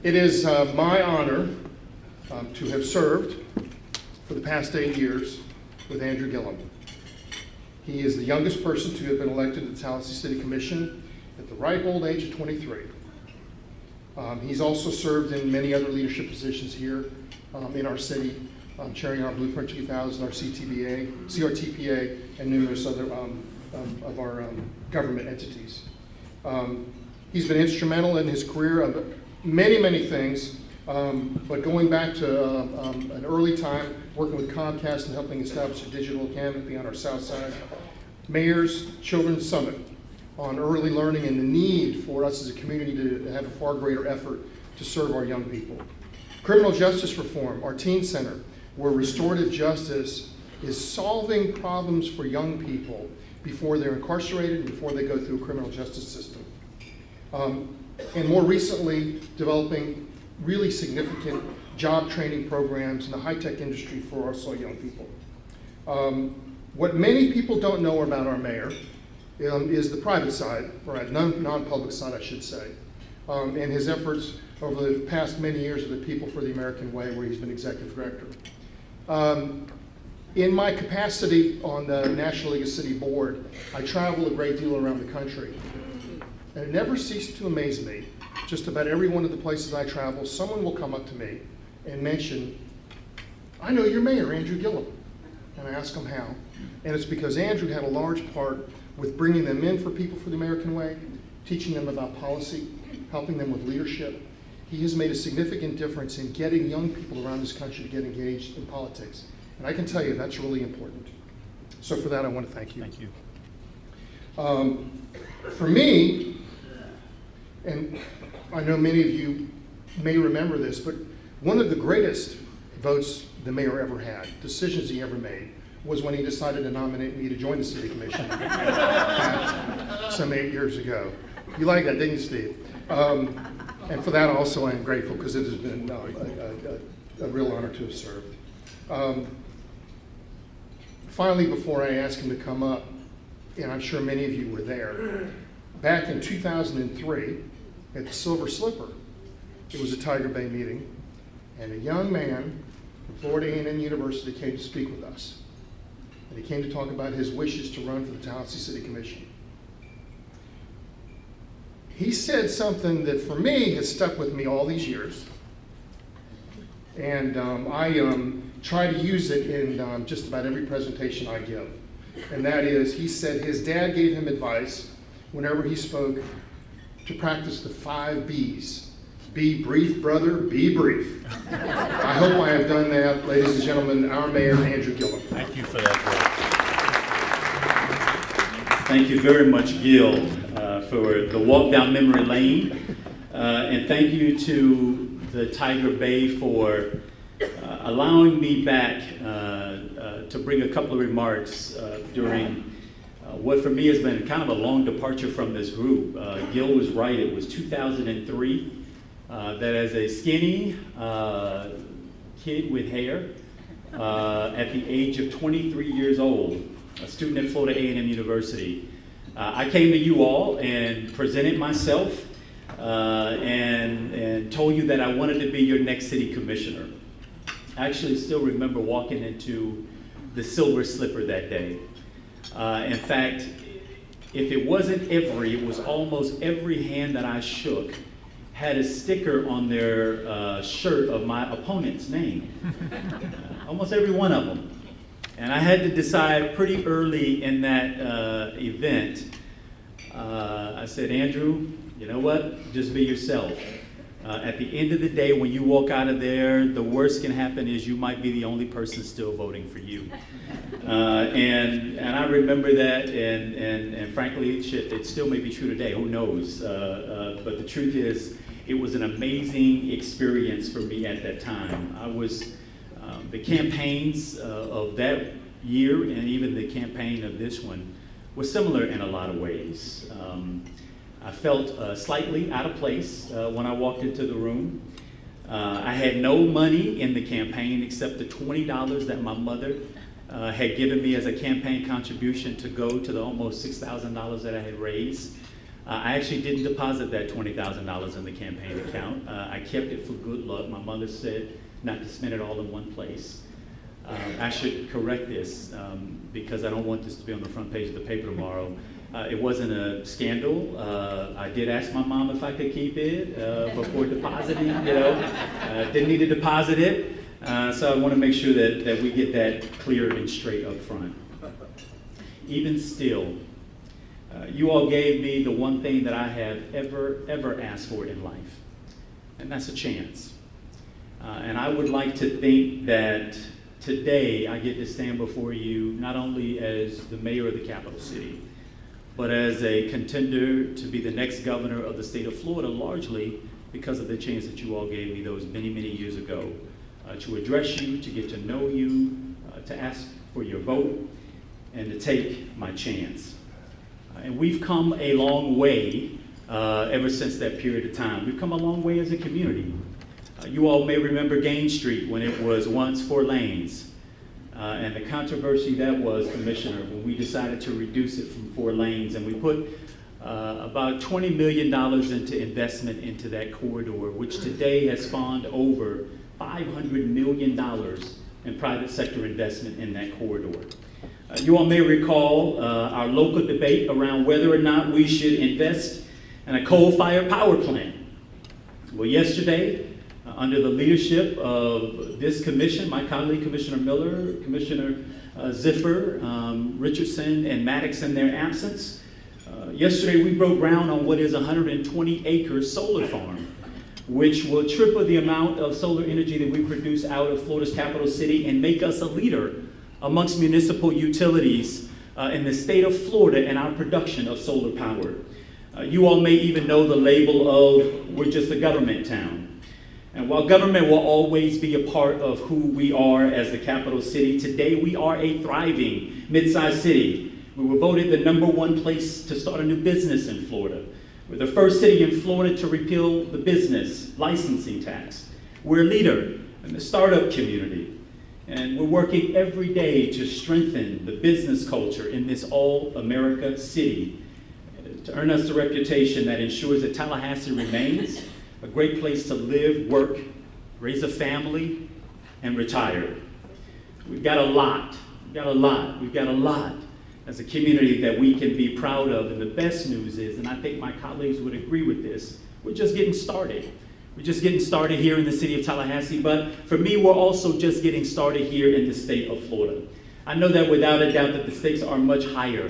It is my honor to have served for the past 8 years with Andrew Gillum. He is the youngest person to have been elected to the Tallahassee City Commission at the ripe old age of 23. He's also served in many other leadership positions here in our city, chairing our Blueprint 2000, our CRTPA, and numerous other of our government entities. He's been instrumental in his career of many things, but going back to an early time, working with Comcast and helping establish a digital academy on our south side, Mayor's Children's Summit on early learning and the need for us as a community to have a far greater effort to serve our young people. Criminal justice reform, our teen center, where restorative justice is solving problems for young people before they're incarcerated, before they go through a criminal justice system. And more recently, developing really significant job training programs in the high-tech industry for also young people. What many people don't know about our mayor is the private side, or non-public side, I should say, and his efforts over the past many years of the People for the American Way, where he's been executive director. In my capacity on the National League of City Board, I travel a great deal around the country. And it never ceased to amaze me, just about every one of the places I travel, someone will come up to me and mention, "I know your mayor, Andrew Gillum." And I ask them how. And it's because Andrew had a large part with bringing them in for People for the American Way, teaching them about policy, helping them with leadership. He has made a significant difference in getting young people around this country to get engaged in politics. And I can tell you that's really important. So for that, I want to thank you. Thank you. For me, and I know many of you may remember this, but one of the greatest votes the mayor ever had, decisions he ever made, was when he decided to nominate me to join the city commission some 8 years ago. You like that, didn't you, Steve? And for that also I am grateful, because it has been a real honor to have served. Finally, before I ask him to come up, and I'm sure many of you were there, back in 2003 at the Silver Slipper, it was a Tiger Bay meeting, and a young man from Florida A&M University came to speak with us. And he came to talk about his wishes to run for the Tallahassee City Commission. He said something that for me has stuck with me all these years, and I try to use it in just about every presentation I give. And that is, he said his dad gave him advice whenever he spoke to practice the 5 B's. Be brief, brother, be brief. I hope I have done that, ladies and gentlemen, our mayor, Andrew Gillum. Thank you for that, Bill. Thank you very much, Gil, for the walk down memory lane. And thank you to the Tiger Bay for allowing me back to bring a couple of remarks during what for me has been kind of a long departure from this group. Gil was right, it was 2003 that as a skinny kid with hair, at the age of 23 years old, a student at Florida A&M University, I came to you all and presented myself and told you that I wanted to be your next city commissioner. I actually still remember walking into the Silver Slipper that day. In fact, if it wasn't every, it was almost every hand that I shook had a sticker on their shirt of my opponent's name. Almost every one of them. And I had to decide pretty early in that event. I said, Andrew, you know what? Just be yourself. At the end of the day, when you walk out of there, the worst can happen is you might be the only person still voting for you. And I remember that, and frankly, it still may be true today, who knows? But the truth is, it was an amazing experience for me at that time. I was, the campaigns of that year and even the campaign of this one was similar in a lot of ways. I felt slightly out of place when I walked into the room. I had no money in the campaign except the $20 that my mother had given me as a campaign contribution to go to the almost $6,000 that I had raised. I actually didn't deposit that $20,000 in the campaign account. I kept it for good luck. My mother said not to spend it all in one place. I should correct this because I don't want this to be on the front page of the paper tomorrow. It wasn't a scandal. I did ask my mom if I could keep it before depositing, didn't need to deposit it. So I want to make sure that we get that clear and straight up front. Even still, you all gave me the one thing that I have ever asked for in life, and that's a chance. And I would like to think that today I get to stand before you not only as the mayor of the capital city, but as a contender to be the next governor of the state of Florida, largely because of the chance that you all gave me those many, many years ago to address you, to get to know you, to ask for your vote, and to take my chance. And we've come a long way ever since that period of time. We've come a long way as a community. You all may remember Gaines Street when it was once 4 lanes. And the controversy that was, Commissioner, when we decided to reduce it from 4 lanes, and we put about $20 million into investment into that corridor, which today has spawned over $500 million in private sector investment in that corridor. You all may recall our local debate around whether or not we should invest in a coal-fired power plant. Well, yesterday, under the leadership of this commission, my colleague Commissioner Miller, Commissioner Ziffer, Richardson, and Maddox in their absence, yesterday we broke ground on what is a 120-acre solar farm, which will triple the amount of solar energy that we produce out of Florida's capital city and make us a leader amongst municipal utilities in the state of Florida in our production of solar power. You all may even know the label of we're just a government town. And while government will always be a part of who we are as the capital city, today we are a thriving mid-sized city. We were voted the #1 place to start a new business in Florida. We're the first city in Florida to repeal the business licensing tax. We're a leader in the startup community. And we're working every day to strengthen the business culture in this all-America city to earn us the reputation that ensures that Tallahassee remains a great place to live, work, raise a family, and retire. We've got a lot as a community that we can be proud of. And the best news is, and I think my colleagues would agree with this, we're just getting started. We're just getting started here in the city of Tallahassee, but for me, we're also just getting started here in the state of Florida. I know that without a doubt that the stakes are much higher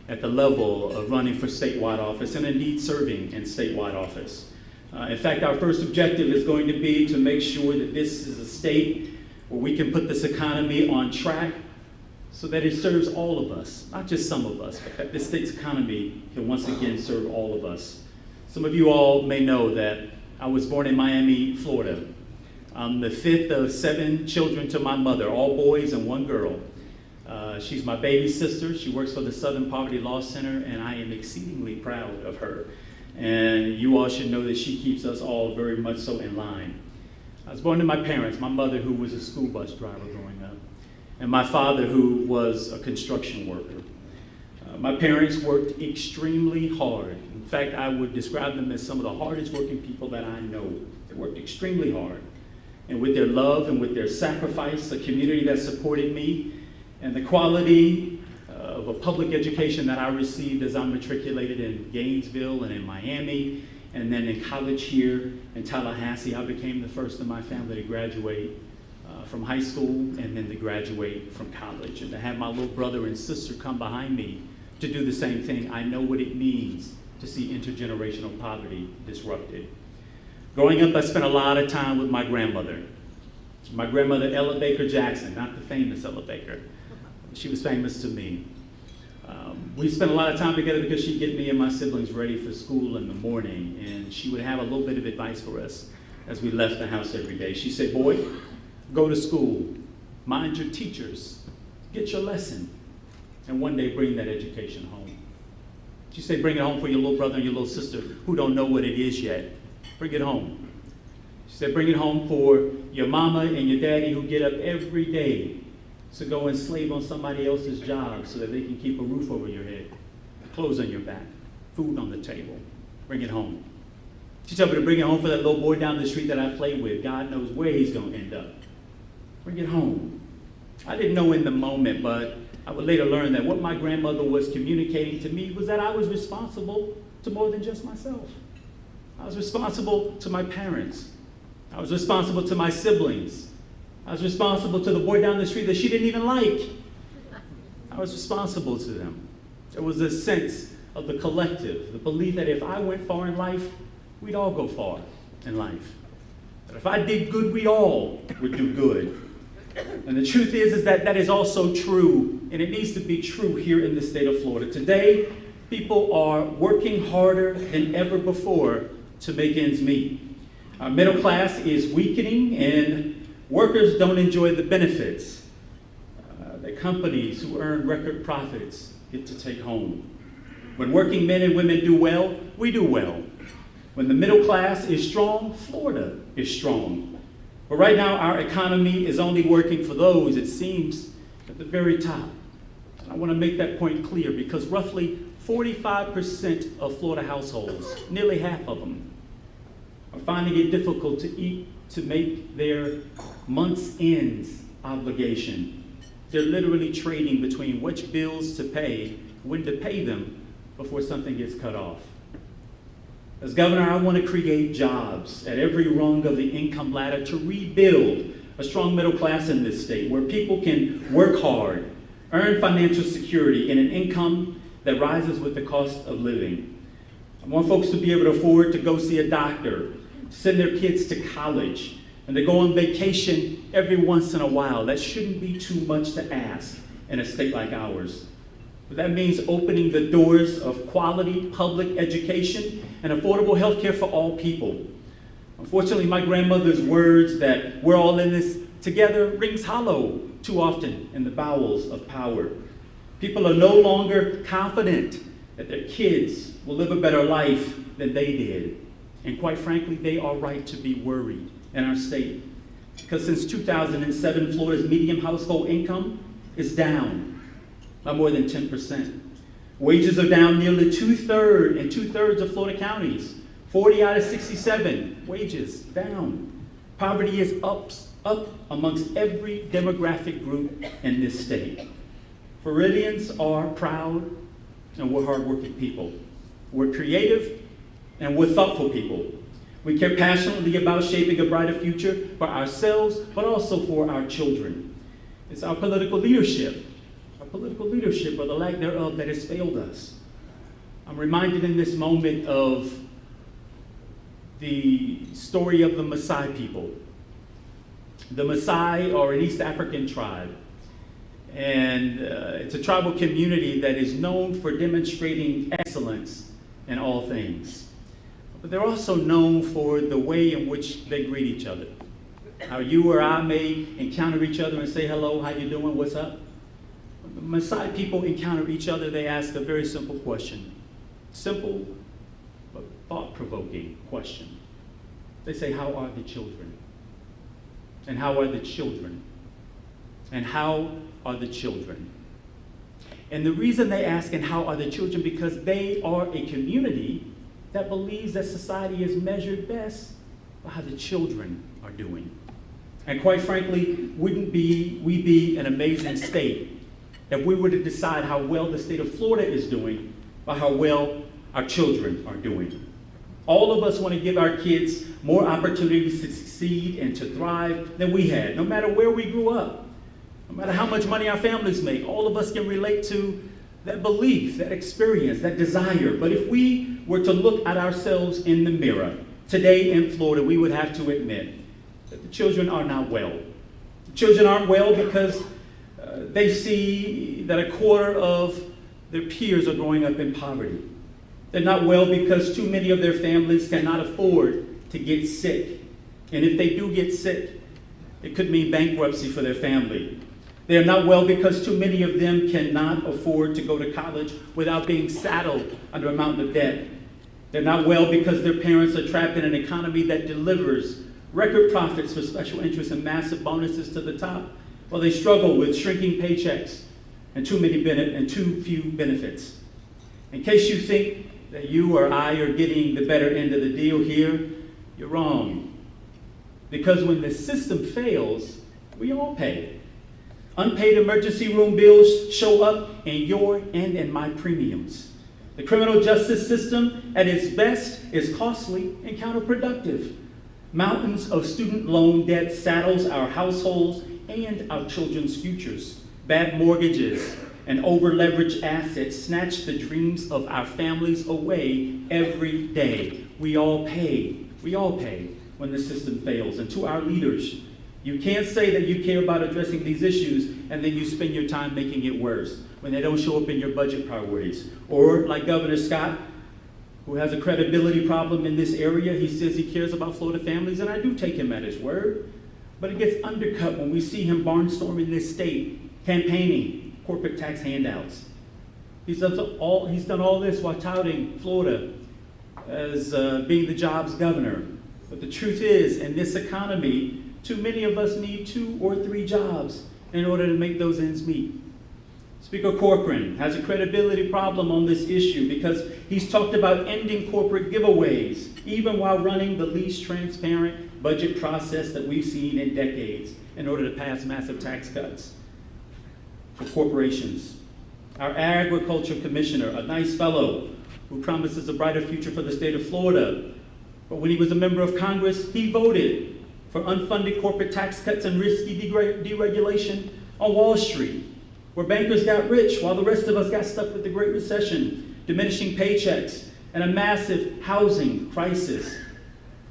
at the level of running for statewide office and indeed serving in statewide office. In fact, our first objective is going to be to make sure that this is a state where we can put this economy on track so that it serves all of us, not just some of us, but that this state's economy can once again serve all of us. Some of you all may know that I was born in Miami, Florida. I'm the 5th of 7 children to my mother, all boys and 1 girl. She's my baby sister. She works for the Southern Poverty Law Center, and I am exceedingly proud of her. And you all should know that she keeps us all very much so in line. I was born to my parents, my mother who was a school bus driver growing up, and my father who was a construction worker. My parents worked extremely hard. In fact, I would describe them as some of the hardest working people that I know. They worked extremely hard. And with their love and with their sacrifice, a community that supported me, and the quality of a public education that I received as I matriculated in Gainesville and in Miami, and then in college here in Tallahassee, I became the first in my family to graduate from high school and then to graduate from college. And to have my little brother and sister come behind me to do the same thing, I know what it means to see intergenerational poverty disrupted. Growing up, I spent a lot of time with my grandmother. My grandmother, Ella Baker Jackson, not the famous Ella Baker. She was famous to me. We spent a lot of time together because she'd get me and my siblings ready for school in the morning, and she would have a little bit of advice for us as we left the house every day. She said, "Boy, go to school, mind your teachers, get your lesson, and one day bring that education home." She said, "Bring it home for your little brother and your little sister who don't know what it is yet. Bring it home." She said, "Bring it home for your mama and your daddy who get up every day to go and slave on somebody else's job so that they can keep a roof over your head, clothes on your back, food on the table. bring it home. She told me to bring it home for that little boy down the street that I played with. God knows where he's going to end up. Bring it home. I didn't know in the moment, but I would later learn that what my grandmother was communicating to me was that I was responsible to more than just myself. I was responsible to my parents. I was responsible to my siblings. I was responsible to the boy down the street that she didn't even like. I was responsible to them. There was a sense of the collective, the belief that if I went far in life, we'd all go far in life. That if I did good, we all would do good. And the truth is that that is also true, and it needs to be true here in the state of Florida. Today, people are working harder than ever before to make ends meet. Our middle class is weakening, and workers don't enjoy the benefits that companies who earn record profits get to take home. When working men and women do well, we do well. When the middle class is strong, Florida is strong. But right now, our economy is only working for those, it seems, at the very top. And I want to make that point clear because roughly 45% of Florida households, nearly half of them, are finding it difficult to make their month's ends obligation. They're literally trading between which bills to pay, when to pay them, before something gets cut off. As governor, I want to create jobs at every rung of the income ladder to rebuild a strong middle class in this state where people can work hard, earn financial security, and an income that rises with the cost of living. I want folks to be able to afford to go see a doctor, to send their kids to college, and to go on vacation every once in a while. That shouldn't be too much to ask in a state like ours. But that means opening the doors of quality public education and affordable health care for all people. Unfortunately, my grandmother's words that we're all in this together rings hollow too often in the bowels of power. People are no longer confident that their kids will live a better life than they did. And quite frankly, they are right to be worried in our state. Because since 2007, Florida's median household income is down by more than 10%. Wages are down nearly two-thirds of Florida counties. 40 out of 67, wages down. Poverty is up amongst every demographic group in this state. Floridians are proud and we're hardworking people. We're creative and we're thoughtful people. We care passionately about shaping a brighter future for ourselves, but also for our children. It's our political leadership or the lack thereof that has failed us. I'm reminded in this moment of the story of the Maasai people. The Maasai are an East African tribe, and it's a tribal community that is known for demonstrating excellence in all things. But they're also known for the way in which they greet each other. How you or I may encounter each other and say, hello, how you doing, what's up? When the Maasai people encounter each other, they ask a very simple question. Simple, but thought-provoking question. They say, how are the children? And how are the children? And how are the children? And the reason they ask, and how are the children, because they are a community that believes that society is measured best by how the children are doing. And quite frankly, wouldn't we be an amazing state if we were to decide how well the state of Florida is doing by how well our children are doing? All of us want to give our kids more opportunities to succeed and to thrive than we had, no matter where we grew up, no matter how much money our families make. All of us can relate to that belief, that experience, that desire. But if we were to look at ourselves in the mirror today in Florida, we would have to admit that the children are not well. The children aren't well because they see that a quarter of their peers are growing up in poverty. They're not well because too many of their families cannot afford to get sick. And if they do get sick, it could mean bankruptcy for their family. They're not well because too many of them cannot afford to go to college without being saddled under a mountain of debt. They're not well because their parents are trapped in an economy that delivers record profits for special interests and massive bonuses to the top, while they struggle with shrinking paychecks and too few benefits. In case you think that you or I are getting the better end of the deal here, you're wrong. Because when the system fails, we all pay. Unpaid emergency room bills show up in your and in my premiums. The criminal justice system, at its best, is costly and counterproductive. Mountains of student loan debt saddles our households and our children's futures. Bad mortgages and over-leveraged assets snatch the dreams of our families away every day. We all pay when the system fails. And to our leaders, you can't say that you care about addressing these issues and then you spend your time making it worse when they don't show up in your budget priorities. Or like Governor Scott, who has a credibility problem in this area, he says he cares about Florida families, and I do take him at his word. But it gets undercut when we see him barnstorming this state, campaigning corporate tax handouts. He's done all this while touting Florida as being the jobs governor. But the truth is, in this economy, too many of us need 2 or 3 jobs in order to make those ends meet. Speaker Corcoran has a credibility problem on this issue because he's talked about ending corporate giveaways, even while running the least transparent budget process that we've seen in decades in order to pass massive tax cuts for corporations. Our agriculture commissioner, a nice fellow who promises a brighter future for the state of Florida, but when he was a member of Congress, he voted for unfunded corporate tax cuts and risky deregulation on Wall Street, where bankers got rich while the rest of us got stuck with the Great Recession, diminishing paychecks, and a massive housing crisis.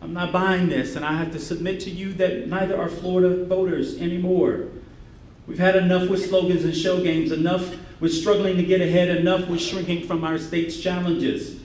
I'm not buying this, and I have to submit to you that neither are Florida voters anymore. We've had enough with slogans and show games, enough with struggling to get ahead, enough with shrinking from our state's challenges.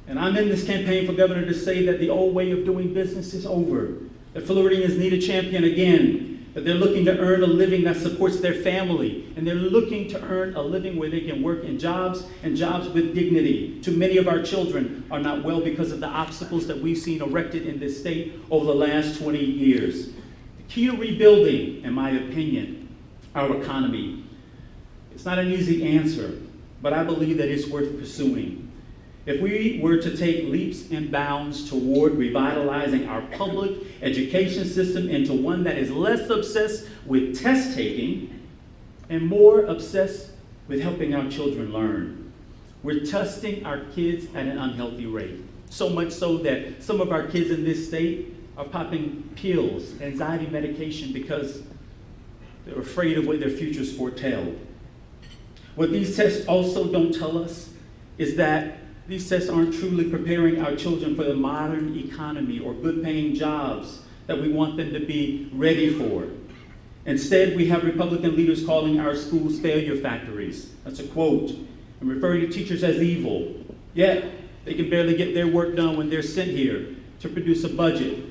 And I'm in this campaign for governor to say that the old way of doing business is over, that Floridians need a champion again, that they're looking to earn a living that supports their family, and they're looking to earn a living where they can work in jobs and jobs with dignity. Too many of our children are not well because of the obstacles that we've seen erected in this state over the last 20 years. The key to rebuilding, in my opinion, our economy, it's not an easy answer, but I believe that it's worth pursuing. If we were to take leaps and bounds toward revitalizing our public education system into one that is less obsessed with test taking and more obsessed with helping our children learn, we're testing our kids at an unhealthy rate. So much so that some of our kids in this state are popping pills, anxiety medication, because they're afraid of what their futures foretell. What these tests also don't tell us is that these tests aren't truly preparing our children for the modern economy or good-paying jobs that we want them to be ready for. Instead, we have Republican leaders calling our schools failure factories. That's a quote. And referring to teachers as evil. Yet, they can barely get their work done when they're sent here to produce a budget.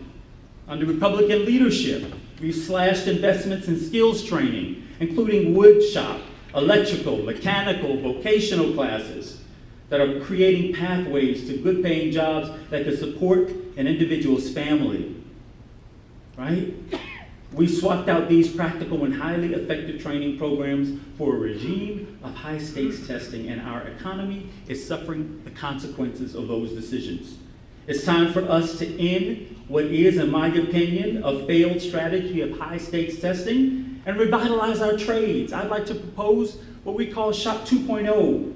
Under Republican leadership, we've slashed investments in skills training, including wood shop, electrical, mechanical, vocational classes that are creating pathways to good-paying jobs that could support an individual's family, right? We swapped out these practical and highly effective training programs for a regime of high-stakes testing, and our economy is suffering the consequences of those decisions. It's time for us to end what is, in my opinion, a failed strategy of high-stakes testing and revitalize our trades. I'd like to propose what we call Shop 2.0,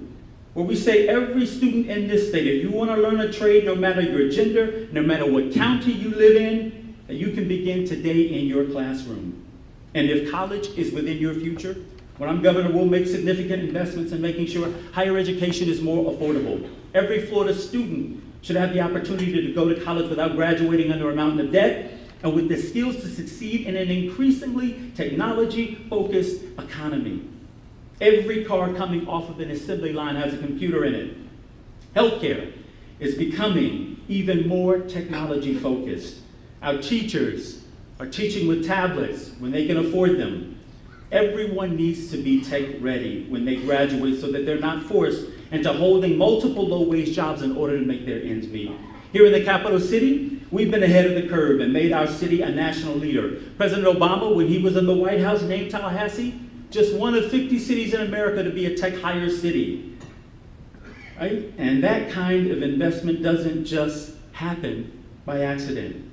where we say every student in this state, if you want to learn a trade, no matter your gender, no matter what county you live in, that you can begin today in your classroom. And if college is within your future, when I'm governor, we'll make significant investments in making sure higher education is more affordable. Every Florida student should have the opportunity to go to college without graduating under a mountain of debt and with the skills to succeed in an increasingly technology-focused economy. Every car coming off of an assembly line has a computer in it. Healthcare is becoming even more technology-focused. Our teachers are teaching with tablets when they can afford them. Everyone needs to be tech-ready when they graduate so that they're not forced into holding multiple low-wage jobs in order to make their ends meet. Here in the capital city, we've been ahead of the curve and made our city a national leader. President Obama, when he was in the White House, named Tallahassee just one of 50 cities in America to be a tech-hire city. right? And that kind of investment doesn't just happen by accident.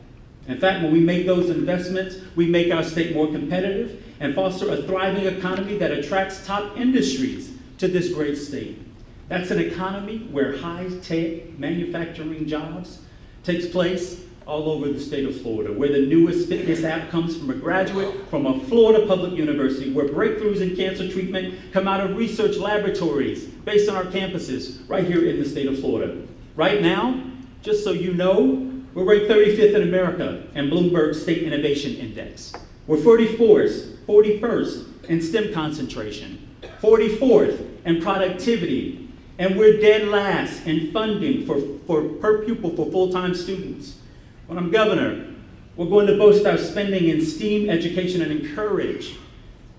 In fact, when we make those investments, we make our state more competitive and foster a thriving economy that attracts top industries to this great state. That's an economy where high-tech manufacturing jobs takes place all over the state of Florida, where the newest fitness app comes from a graduate from a Florida public university, where breakthroughs in cancer treatment come out of research laboratories based on our campuses right here in the state of Florida. Right now, just so you know, we're ranked 35th in America in Bloomberg's State Innovation Index. We're 41st in STEM concentration, 44th in productivity, and we're dead last in funding for per pupil for full-time students. When I'm governor, we're going to boost our spending in STEAM education and encourage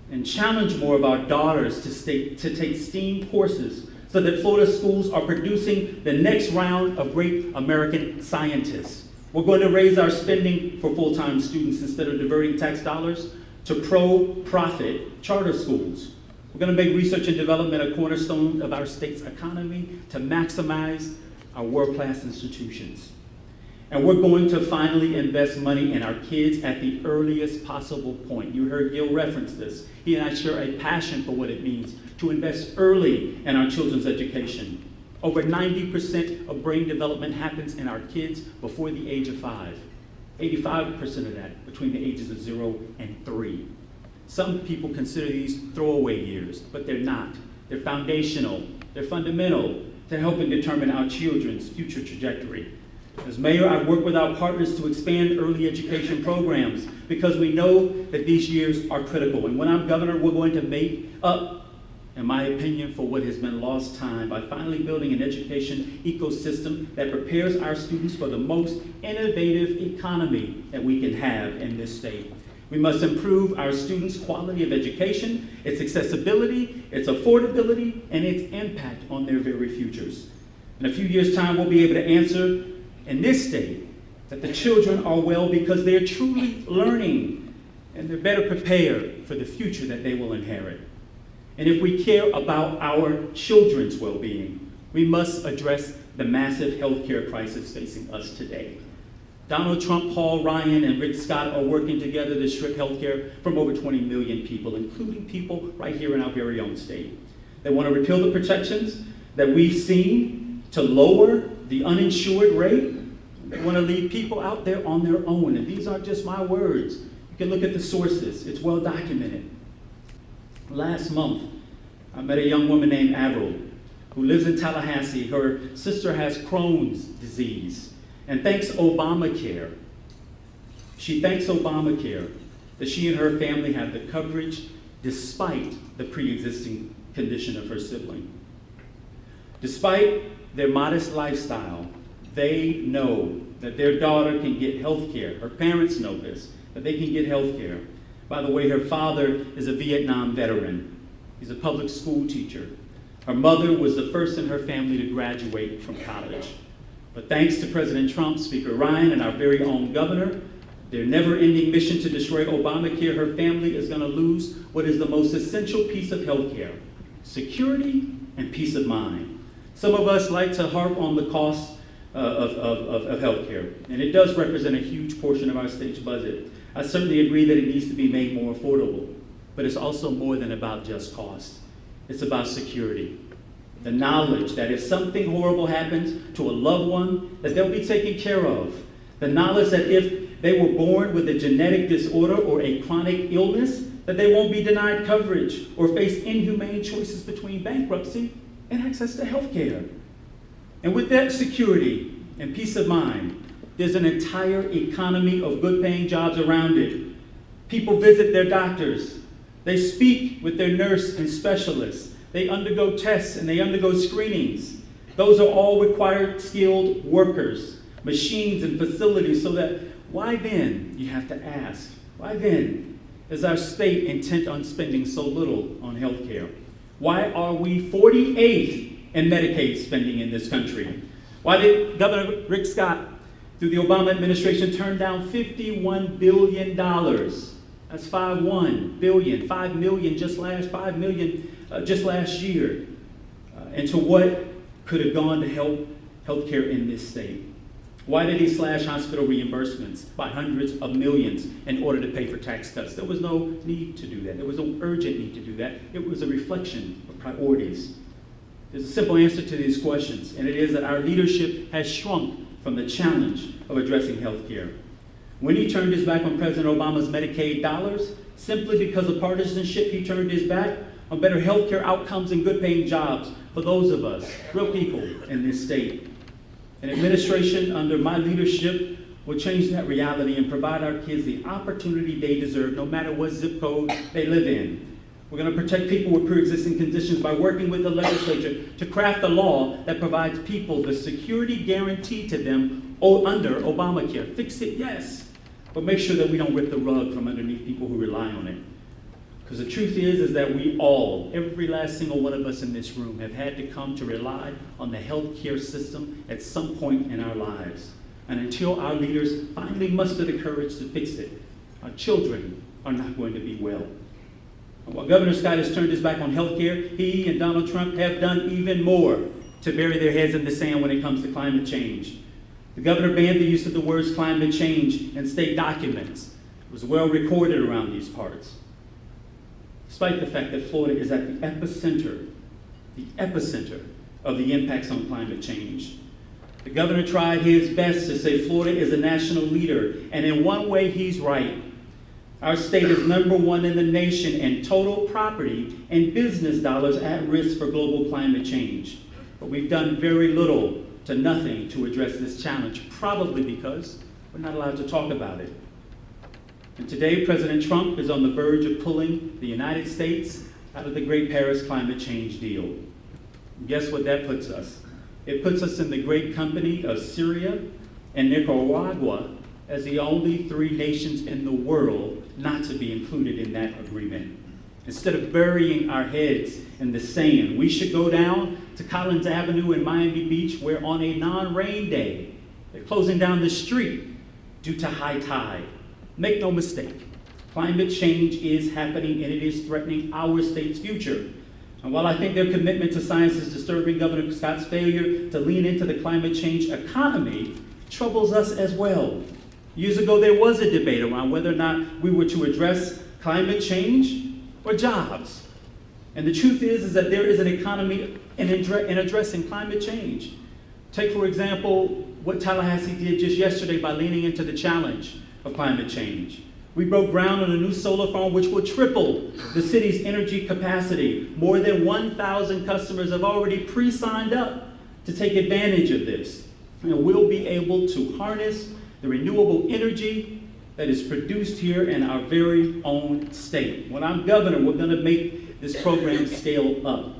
and challenge more of our daughters to take STEAM courses so that Florida schools are producing the next round of great American scientists. We're going to raise our spending for full-time students instead of diverting tax dollars to pro-profit charter schools. We're going to make research and development a cornerstone of our state's economy to maximize our world-class institutions. And we're going to finally invest money in our kids at the earliest possible point. You heard Gil reference this. He and I share a passion for what it means to invest early in our children's education. Over 90% of brain development happens in our kids before the age of 5. 85% of that between the ages of 0 and 3. Some people consider these throwaway years, but they're not. They're foundational, they're fundamental to helping determine our children's future trajectory. As mayor, I work with our partners to expand early education programs because we know that these years are critical. And when I'm governor, we're going to make up, in my opinion, for what has been lost time by finally building an education ecosystem that prepares our students for the most innovative economy that we can have in this state. We must improve our students' quality of education, its accessibility, its affordability, and its impact on their very futures. In a few years' time, we'll be able to answer in this state that the children are well because they're truly learning and they're better prepared for the future that they will inherit. And if we care about our children's well-being, we must address the massive healthcare crisis facing us today. Donald Trump, Paul Ryan, and Rick Scott are working together to strip healthcare from over 20 million people, including people right here in our very own state. They want to repeal the protections that we've seen to lower the uninsured rate. They want to leave people out there on their own. And these aren't just my words. You can look at the sources. It's well documented. Last month, I met a young woman named Avril who lives in Tallahassee. Her sister has Crohn's disease. And thanks to Obamacare, she thanks Obamacare that she and her family have the coverage despite the pre-existing condition of her sibling. Despite their modest lifestyle, they know that their daughter can get health care. Her parents know this, that they can get health care. By the way, her father is a Vietnam veteran. He's a public school teacher. Her mother was the first in her family to graduate from college. But thanks to President Trump, Speaker Ryan, and our very own governor, their never-ending mission to destroy Obamacare, her family is going to lose what is the most essential piece of health care: security and peace of mind. Some of us like to harp on the cost of health care, and it does represent a huge portion of our state's budget. I certainly agree that it needs to be made more affordable, but it's also more than about just cost. It's about security. The knowledge that if something horrible happens to a loved one, that they'll be taken care of. The knowledge that if they were born with a genetic disorder or a chronic illness, that they won't be denied coverage or face inhumane choices between bankruptcy and access to health care. And with that security and peace of mind, there's an entire economy of good-paying jobs around it. People visit their doctors. They speak with their nurse and specialists. They undergo tests and they undergo screenings. Those are all required skilled workers, machines and facilities, so that why then, you have to ask, why then is our state intent on spending so little on health care? Why are we 48th in Medicaid spending in this country? Why did Governor Rick Scott, through the Obama administration, turn down $51 billion? That's 5-1 billion, 5 million just last, 5 million just last year, into what could have gone to help healthcare in this state? Why did he slash hospital reimbursements by hundreds of millions in order to pay for tax cuts? There was no need to do that. There was no urgent need to do that. It was a reflection of priorities. There's a simple answer to these questions, and it is that our leadership has shrunk from the challenge of addressing healthcare. When he turned his back on President Obama's Medicaid dollars, simply because of partisanship, he turned his back on better healthcare outcomes and good-paying jobs for those of us, real people in this state. An administration under my leadership will change that reality and provide our kids the opportunity they deserve, no matter what zip code they live in. We're going to protect people with pre-existing conditions by working with the legislature to craft a law that provides people the security guaranteed to them under Obamacare. Fix it, yes, but make sure that we don't rip the rug from underneath people who rely on it. Because the truth is that we all, every last single one of us in this room, have had to come to rely on the healthcare system at some point in our lives. And until our leaders finally muster the courage to fix it, our children are not going to be well. And while Governor Scott has turned his back on healthcare, he and Donald Trump have done even more to bury their heads in the sand when it comes to climate change. The governor banned the use of the words climate change in state documents. It was well recorded around these parts. Despite the fact that Florida is at the epicenter of the impacts on climate change. The governor tried his best to say Florida is a national leader, and in one way he's right. Our state is #1 in the nation in total property and business dollars at risk for global climate change. But we've done very little to nothing to address this challenge, probably because we're not allowed to talk about it. And today, President Trump is on the verge of pulling the United States out of the Great Paris Climate Change deal. And guess what that puts us? It puts us in the great company of Syria and Nicaragua as the only 3 nations in the world not to be included in that agreement. Instead of burying our heads in the sand, we should go down to Collins Avenue in Miami Beach, where on a non-rain day, they're closing down the street due to high tide. Make no mistake, climate change is happening and it is threatening our state's future. And while I think their commitment to science is disturbing, Governor Scott's failure to lean into the climate change economy troubles us as well. Years ago, there was a debate around whether or not we were to address climate change or jobs. And the truth is that there is an economy in addressing climate change. Take, for example, what Tallahassee did just yesterday by leaning into the challenge of climate change. We broke ground on a new solar farm which will triple the city's energy capacity. More than 1,000 customers have already pre-signed up to take advantage of this. And we'll be able to harness the renewable energy that is produced here in our very own state. When I'm governor, we're going to make this program scale up.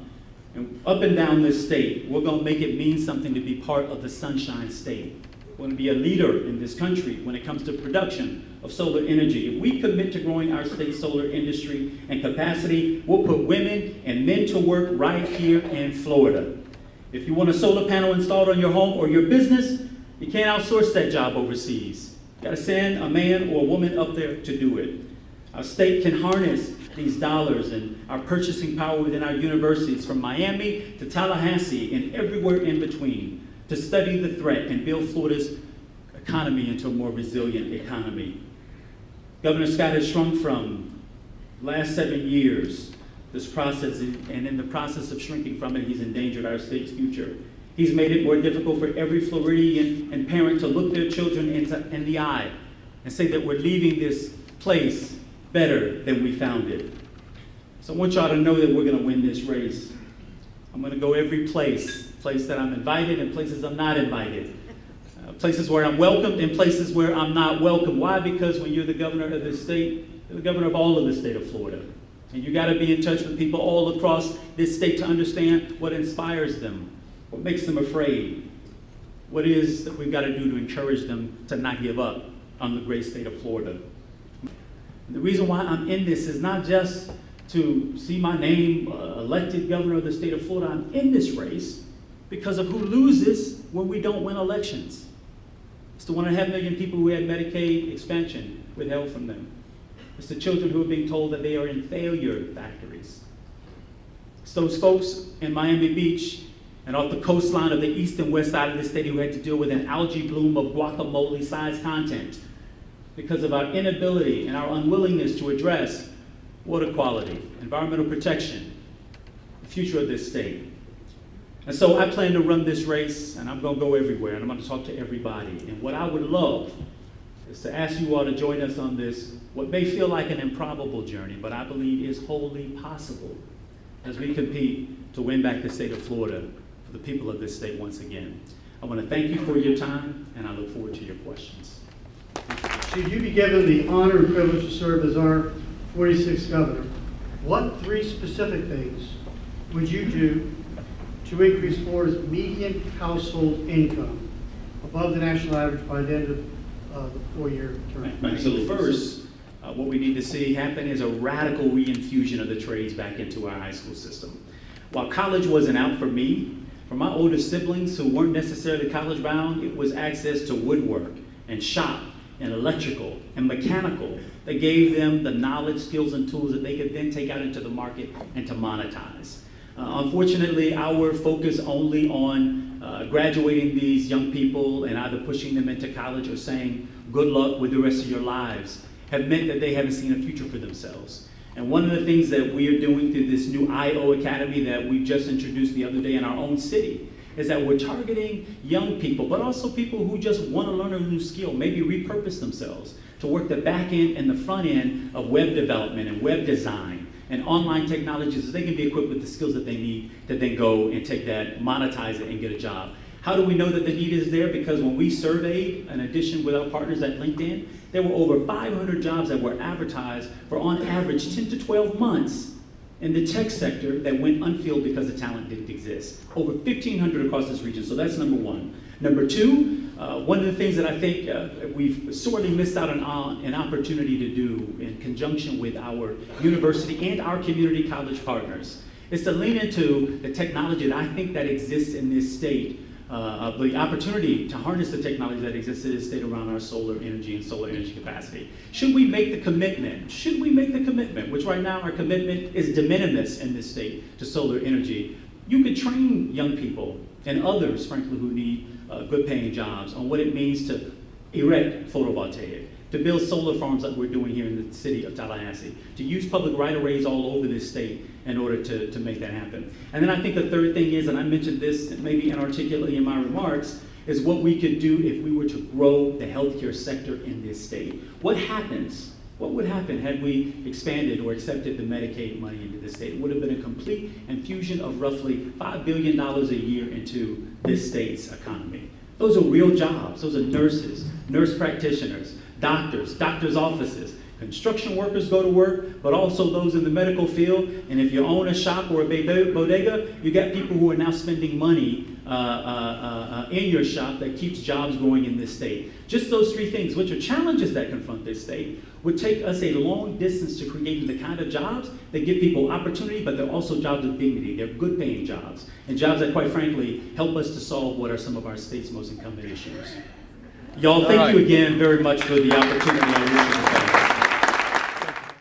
And up and down this state, we're going to make it mean something to be part of the Sunshine State. We're going to be a leader in this country when it comes to production of solar energy. If we commit to growing our state's solar industry and capacity, we'll put women and men to work right here in Florida. If you want a solar panel installed on your home or your business, you can't outsource that job overseas. You got to send a man or a woman up there to do it. Our state can harness these dollars and our purchasing power within our universities from Miami to Tallahassee and everywhere in between to study the threat and build Florida's economy into a more resilient economy. Governor Scott has shrunk from the last 7 years this process, and in the process of shrinking from it, he's endangered our state's future. He's made it more difficult for every Floridian and parent to look their children in the eye and say that we're leaving this place better than we found it. So I want y'all to know that we're going to win this race. I'm going to go every place that I'm invited and places I'm not invited. Places where I'm welcomed and places where I'm not welcome. Why? Because when you're the governor of the state, you're the governor of all of the state of Florida. And you got to be in touch with people all across this state to understand what inspires them, what makes them afraid, what it is that we've got to do to encourage them to not give up on the great state of Florida. And the reason why I'm in this is not just to see my name elected governor of the state of Florida. I'm in this race because of who loses when we don't win elections. It's the 1.5 million people who had Medicaid expansion withheld from them. It's the children who are being told that they are in failure factories. It's those folks in Miami Beach and off the coastline of the east and west side of the state who had to deal with an algae bloom of guacamole-sized content because of our inability and our unwillingness to address water quality, environmental protection, the future of this state. And so I plan to run this race, and I'm going to go everywhere, and I'm going to talk to everybody. And what I would love is to ask you all to join us on this, what may feel like an improbable journey, but I believe is wholly possible as we compete to win back the state of Florida for the people of this state once again. I want to thank you for your time, and I look forward to your questions. Should you be given the honor and privilege to serve as our 46th governor, what 3 specific things would you do to increase Florida's median household income above the national average by the end of the 4-year term? Right. So first, what we need to see happen is a radical reinfusion of the trades back into our high school system. While college wasn't out for me, for my older siblings who weren't necessarily college bound, it was access to woodwork and shop and electrical and mechanical that gave them the knowledge, skills, and tools that they could then take out into the market and to monetize. Unfortunately, our focus only on graduating these young people and either pushing them into college or saying good luck with the rest of your lives have meant that they haven't seen a future for themselves. And one of the things that we are doing through this new IO Academy that we just introduced the other day in our own city is that we're targeting young people, but also people who just want to learn a new skill, maybe repurpose themselves to work the back end and the front end of web development and web design and online technologies so they can be equipped with the skills that they need to then go and take that, monetize it, and get a job. How do we know that the need is there? Because when we surveyed, in addition with our partners at LinkedIn, there were over 500 jobs that were advertised for on average 10 to 12 months in the tech sector that went unfilled because the talent didn't exist. Over 1,500 across this region, so that's number one. Number two, one of the things that I think we've sorely missed out on an opportunity to do in conjunction with our university and our community college partners is to lean into the technology that I think that exists in this state, the opportunity to harness the technology that exists in this state around our solar energy and solar energy capacity. Should we make the commitment? Should we make the commitment, which right now our commitment is de minimis in this state to solar energy? You could train young people and others, frankly, who need good paying jobs on what it means to erect photovoltaic, to build solar farms like we're doing here in the city of Tallahassee, to use public right-of-ways all over this state in order to make that happen. And then I think the third thing is, and I mentioned this maybe inarticulately in my remarks, is what we could do if we were to grow the healthcare sector in this state. What would happen had we expanded or accepted the Medicaid money into this state? It would have been a complete infusion of roughly $5 billion a year into this state's economy. Those are real jobs. Those are nurses, nurse practitioners, doctors, doctors' offices. Construction workers go to work, but also those in the medical field. And if you own a shop or a bodega, you got people who are now spending money in your shop that keeps jobs going in this state. Just those three things, which are challenges that confront this state, would take us a long distance to creating the kind of jobs that give people opportunity, but they're also jobs of dignity. They're good paying jobs, and jobs that, quite frankly, help us to solve what are some of our state's most incumbent issues. Y'all, thank you again very much for the opportunity. I wish you the best.